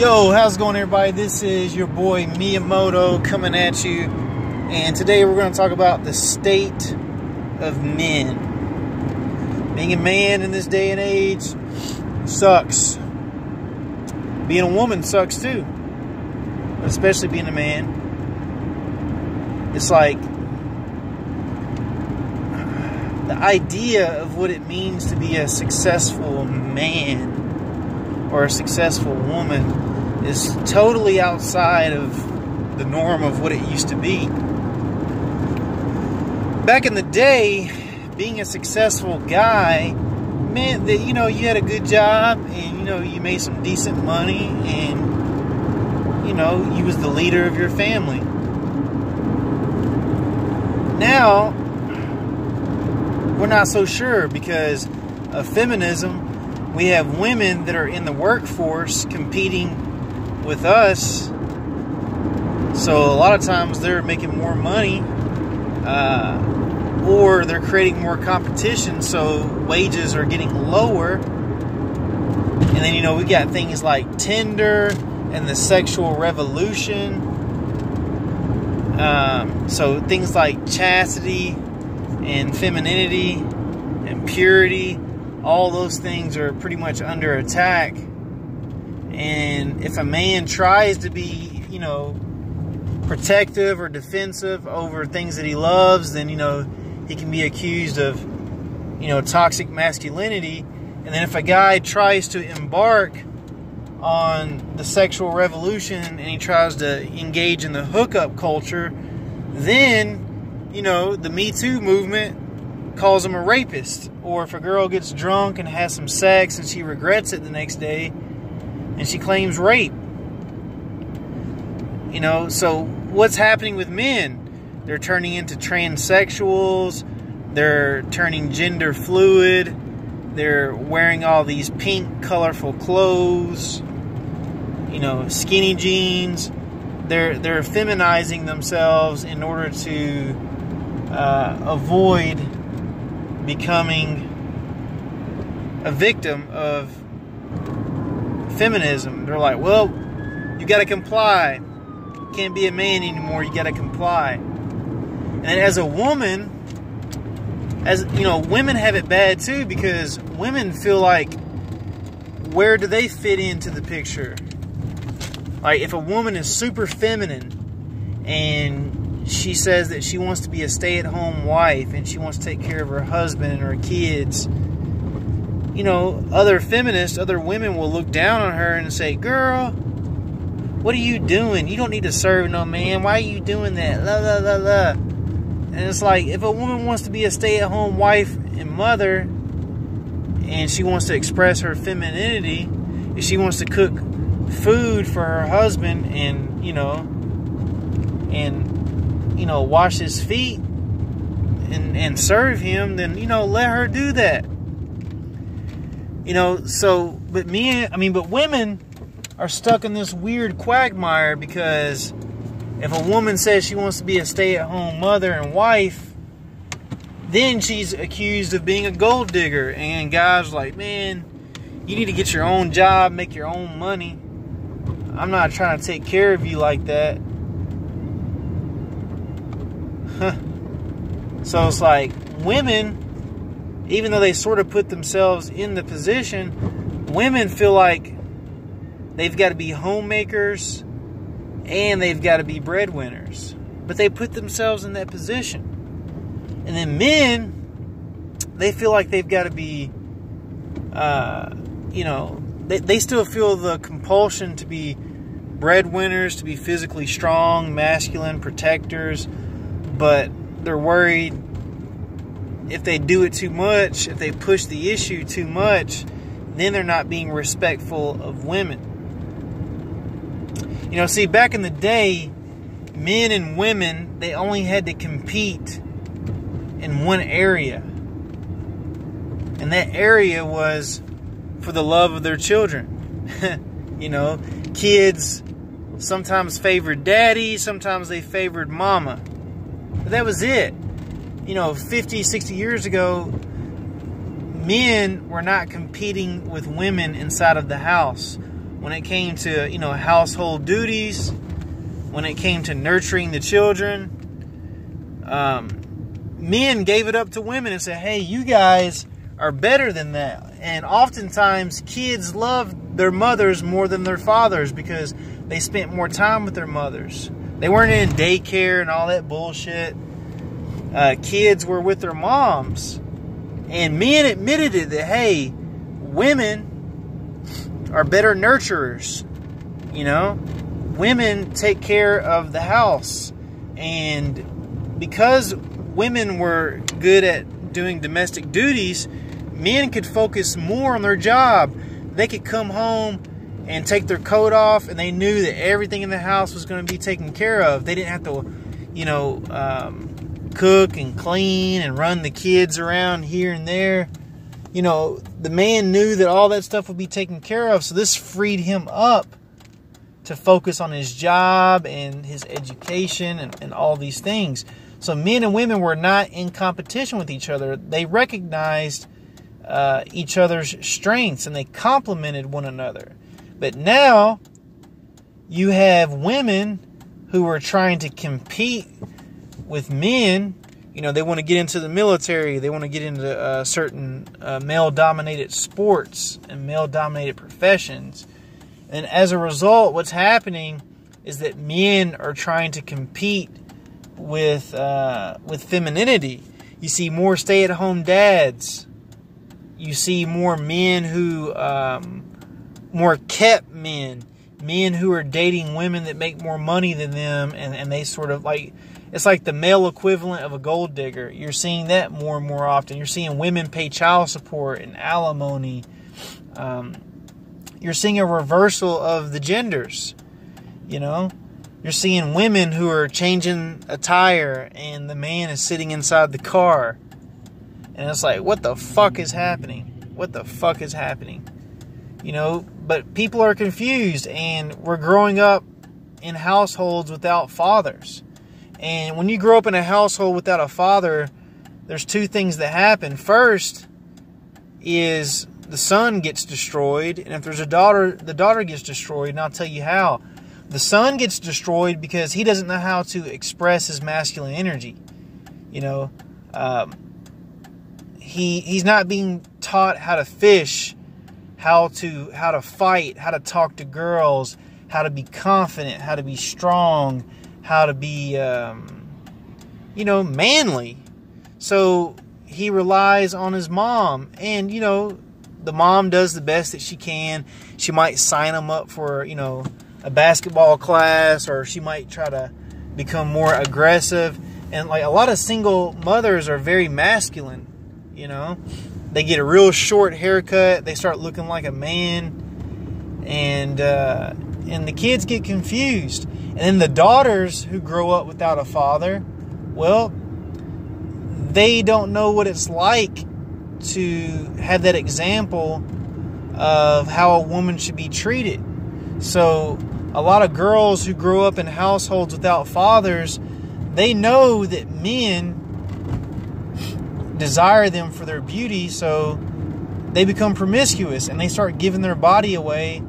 Yo, how's it going, everybody? This is your boy Miyamoto coming at you, and today we're going to talk about the state of men. Being a man in this day and age sucks. Being a woman sucks too, but especially being a man. It's like the idea of what it means to be a successful man or a successful woman is totally outside of the norm of what it used to be. Back in the day, being a successful guy meant that, you had a good job and, you made some decent money and, you was the leader of your family. Now, we're not so sure because of feminism. We have women that are in the workforce competing with us. So a lot of times they're making more money, or they're creating more competition, so wages are getting lower. And then, we got things like Tinder and the sexual revolution. So things like chastity and femininity and purity, all those things are pretty much under attack. And if a man tries to be, protective or defensive over things that he loves, then, he can be accused of, toxic masculinity. And then if a guy tries to embark on the sexual revolution and he tries to engage in the hookup culture, then, the Me Too movement calls him a rapist. Or if a girl gets drunk and has some sex and she regrets it the next day and she claims rape. So what's happening with men? They're turning into transsexuals. They're turning gender fluid. They're wearing all these pink, colorful clothes. Skinny jeans. They're feminizing themselves in order to avoid becoming a victim of feminism. They're like, well, you got to comply. You can't be a man anymore. You got to comply. And as a woman, women have it bad too, because women feel like, where do they fit into the picture? Like, if a woman is super feminine and she says that she wants to be a stay-at-home wife and she wants to take care of her husband and her kids, other feminists, other women will look down on her and say, girl, what are you doing? You don't need to serve no man. Why are you doing that? La, la, la, la. And it's like, if a woman wants to be a stay-at-home wife and mother and she wants to express her femininity, if she wants to cook food for her husband and, wash his feet and serve him, then, let her do that. But women are stuck in this weird quagmire, because if a woman says she wants to be a stay-at-home mother and wife, then she's accused of being a gold digger. And guys are like, man, you need to get your own job, make your own money. I'm not trying to take care of you like that. So it's like, women, even though they sort of put themselves in the position, women feel like they've got to be homemakers and they've got to be breadwinners. But they put themselves in that position. And then men, they feel like they've got to be, they still feel the compulsion to be breadwinners, to be physically strong, masculine, protectors. But they're worried if they do it too much, if they push the issue too much, then they're not being respectful of women. See, back in the day, men and women, they only had to compete in one area. And that area was for the love of their children. Kids sometimes favored daddy, sometimes they favored mama. But that was it. 50, 60 years ago, men were not competing with women inside of the house. when it came to, you know, household duties, when it came to nurturing the children, men gave it up to women and said, hey, you guys are better than that. And oftentimes kids love their mothers more than their fathers because they spent more time with their mothers. They weren't in daycare and all that bullshit. Kids were with their moms. And men admitted it, that, hey, women are better nurturers. You know, women take care of the house. And because women were good at doing domestic duties, men could focus more on their job. They could come home and take their coat off, and they knew that everything in the house was going to be taken care of. They didn't have to, you know, cook and clean and run the kids around here and there. You know, the man knew that all that stuff would be taken care of, so this freed him up to focus on his job and his education and all these things. So men and women were not in competition with each other. They recognized each other's strengths, and they complemented one another. But now you have women who are trying to compete with men. You know, they want to get into the military. They want to get into certain male-dominated sports and male-dominated professions. And as a result, what's happening is that men are trying to compete with femininity. You see more stay-at-home dads. You see more men who, more kept men who are dating women that make more money than them, and they sort of like, it's like the male equivalent of a gold digger. You're seeing that more and more often. You're seeing women pay child support and alimony. You're seeing a reversal of the genders, you know. You're seeing women who are changing a tire and the man is sitting inside the car. And it's like, what the fuck is happening? What the fuck is happening? You know, but people are confused, and we're growing up in households without fathers. And when you grow up in a household without a father, there's two things that happen. First is the son gets destroyed, and if there's a daughter, the daughter gets destroyed, and I'll tell you how. The son gets destroyed because he doesn't know how to express his masculine energy. You know, he's not being taught how to fish, how to fight, how to talk to girls, how to be confident, how to be strong, how to be, you know, manly. So he relies on his mom, and, you know, the mom does the best that she can. She might sign him up for, you know, a basketball class, or she might try to become more aggressive. And like a lot of single mothers are very masculine, you know. They get a real short haircut. They start looking like a man, and the kids get confused. And then the daughters who grow up without a father, well, they don't know what it's like to have that example of how a woman should be treated. So a lot of girls who grow up in households without fathers, they know that men desire them for their beauty, so they become promiscuous and they start giving their body away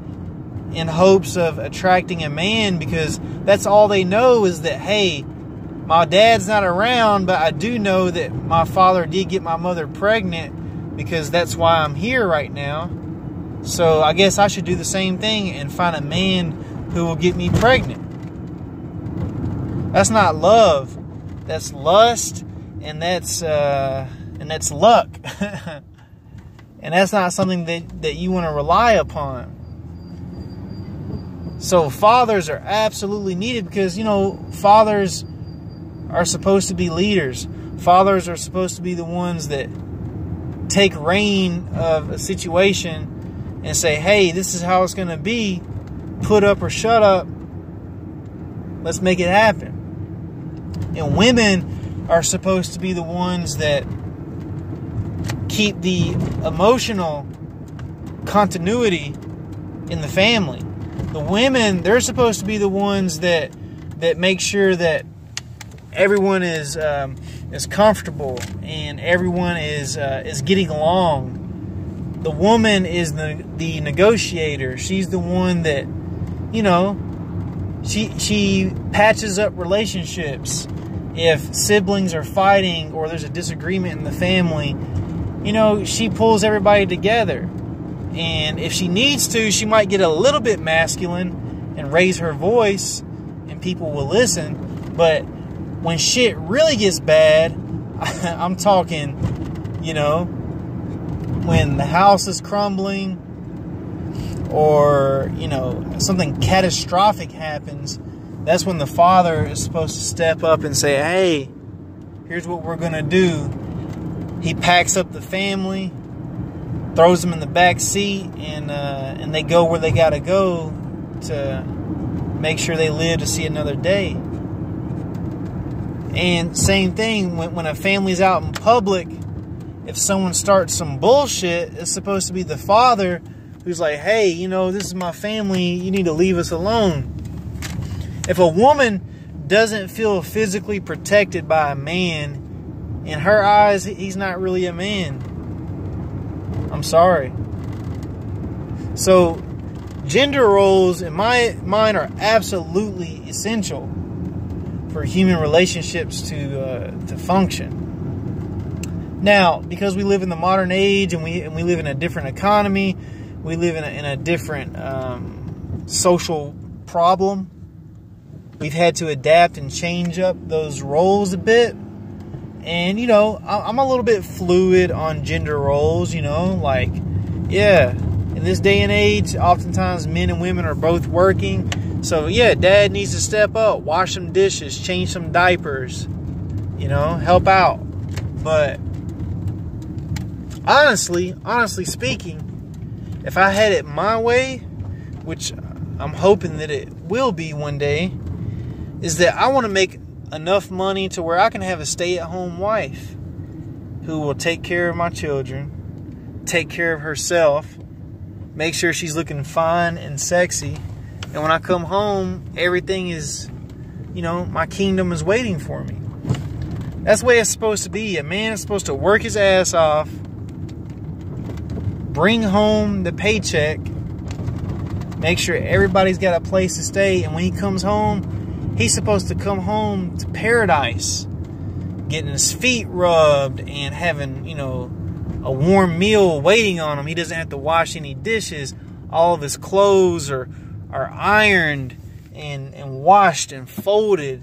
in hopes of attracting a man, because that's all they know is that, hey, my dad's not around, but I do know that my father did get my mother pregnant, because that's why I'm here right now. So I guess I should do the same thing and find a man who will get me pregnant. That's not love. That's lust, and that's luck. And that's not something that you want to rely upon. So fathers are absolutely needed, because, you know, fathers are supposed to be leaders. Fathers are supposed to be the ones that take reign of a situation and say, hey, this is how it's going to be. Put up or shut up. Let's make it happen. And women are supposed to be the ones that keep the emotional continuity in the family. The women, they're supposed to be the ones that make sure that everyone is comfortable and everyone is getting along. the woman is the negotiator. She's the one that, you know, she patches up relationships. If siblings are fighting or there's a disagreement in the family, you know, she pulls everybody together. And if she needs to, she might get a little bit masculine and raise her voice, and people will listen. But when shit really gets bad, I'm talking, you know, when the house is crumbling or, you know, something catastrophic happens, that's when the father is supposed to step up and say, hey, here's what we're going to do. He packs up the family, throws them in the back seat, and they go where they got to go to make sure they live to see another day. And same thing, when a family's out in public, if someone starts some bullshit, it's supposed to be the father who's like, hey, you know, this is my family, you need to leave us alone. If a woman doesn't feel physically protected by a man, in her eyes, he's not really a man. I'm sorry. So, gender roles, in my mind, are absolutely essential for human relationships to function. Now, because we live in the modern age and we live in a different economy, we live in a different social problem, we've had to adapt and change up those roles a bit. And, you know, I'm a little bit fluid on gender roles, you know, like, yeah, in this day and age, oftentimes men and women are both working. So, yeah, dad needs to step up, wash some dishes, change some diapers, you know, help out. But honestly speaking, if I had it my way, which I'm hoping that it will be one day, is that I want to make enough money to where I can have a stay-at-home wife who will take care of my children, take care of herself, make sure she's looking fine and sexy, and when I come home, everything is, you know, my kingdom is waiting for me. That's the way it's supposed to be. A man is supposed to work his ass off, bring home the paycheck, make sure everybody's got a place to stay, and when he comes home, he's supposed to come home to paradise, getting his feet rubbed and having, you know, a warm meal waiting on him. He doesn't have to wash any dishes. All of his clothes are ironed and washed and folded,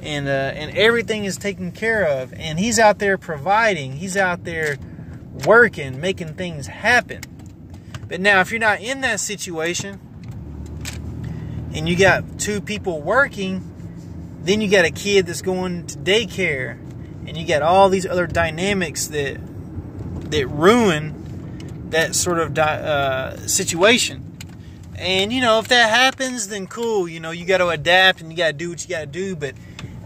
and everything is taken care of. And he's out there providing. He's out there working, making things happen. But now, if you're not in that situation, and you got two people working, then you got a kid that's going to daycare, and you got all these other dynamics that ruin that sort of situation. And, you know, if that happens, then cool. You know, you got to adapt and you got to do what you got to do. But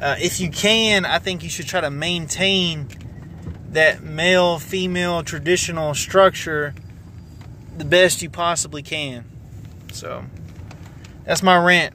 if you can, I think you should try to maintain that male-female traditional structure the best you possibly can. So, that's my rant.